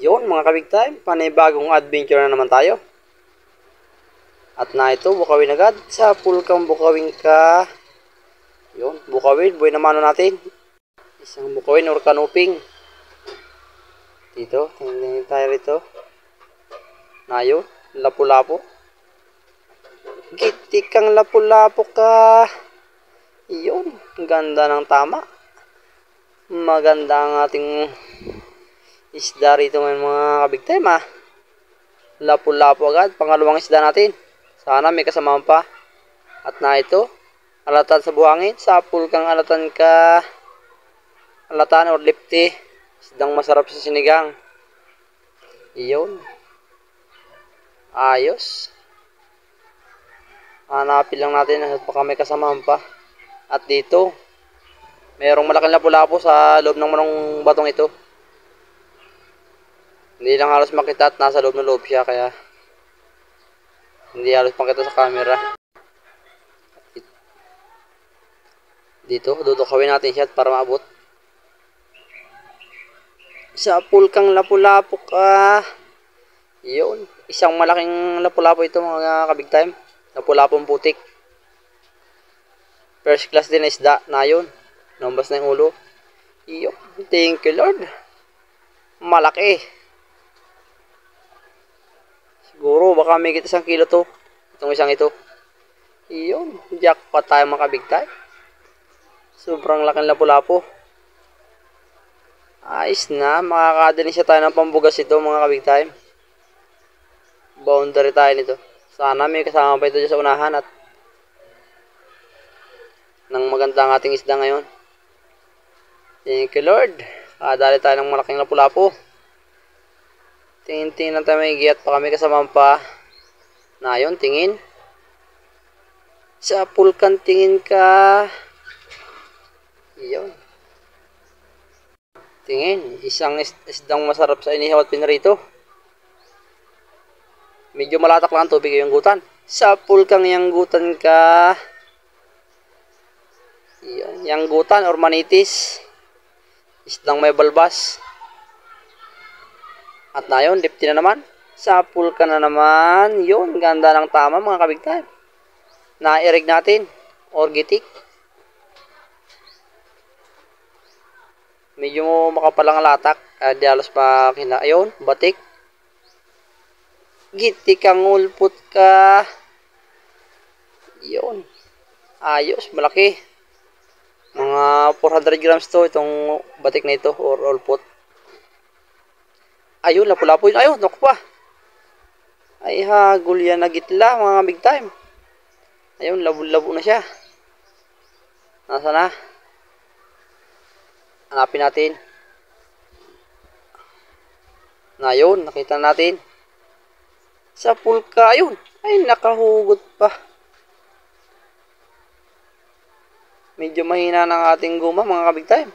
Yun mga kabig time, panibagong adventure na naman tayo. At na ito, bukawin agad sa pulkang bukawin ka. Yun, bukawin, buhay na mano natin. Isang bukawin or kanuping. Dito, tingnan tayo rito. Na yun, lapu-lapo. Gitik kang lapu-lapo ka. Yun, ganda ng tama. Maganda ang ating isda rito ng mga kabig time ha. Lapu-lapo agad, pangalawang isda natin. Sana may kasamahan pa. At na ito, alatan sa buhangin, sapul kang alatan ka. Alatan or lipti, isdang masarap sa sinigang. Iyon. Ayos. Hanapin lang natin at baka may kasamahan pa. At dito, mayroong malaking lapu-lapo sa loob ng manong batong ito. Hindi lang halos makita at nasa loob ng loob siya kaya hindi halos makita sa camera. Dito, dudukawin natin siya para maabot. Sa pulkang lapu-lapo ka. Yun, isang malaking lapu-lapo ito mga kabig time. Lapu-lapong putik. First class din na isda na yun. Nambas na yung ulo. Yun, thank you Lord. Malaki. Siguro baka may kita 1 kilo to. Itong isang ito. Iyon. Jackpot tayo mga kabig time. Sobrang laking lapu-lapo. Ayos na. Makakadinig siya tayo ng pambugas ito mga kabig time. Boundary tayo nito. Sana may kasama pa ito dyan sa unahan at nang maganda ang ating isda ngayon. Thank you Lord. Kadali tayo ng malaking lapu-lapo. Tingin-tingin lang tayo may giyat pa kami kasama pa. Na yun, tingin. Sa pulkan tingin ka. Yun. Tingin. Isang isdang masarap sa inihaw at pinarito. Medyo malatak lang ang tubig yung gutan. Sa pulkang yang gutan ka. Yun. Yang gutan or manitis. Isdang may balbas. At na yun, lipti na naman. Sapul ka na naman. Yun, ganda ng tama mga kabig time. Nairig natin. Or gitik. Medyo makapalang latak. Di alos pa kina. Ayun, batik. Gitik ang ulput ka. Yun. Ayos, malaki. Mga 400 grams to itong batik na ito or ulput. Ayun, lapu-lapo yun. Ayun, naku pa. Ay, hagul yan na gitla, mga big time. Ayun, labo-labo na siya. Nasa na? Hanapin natin. Ayun, nakita natin. Sa pulka, ayun. Ay, nakahugot pa. Medyo mahina ng ating guma, mga kabig time.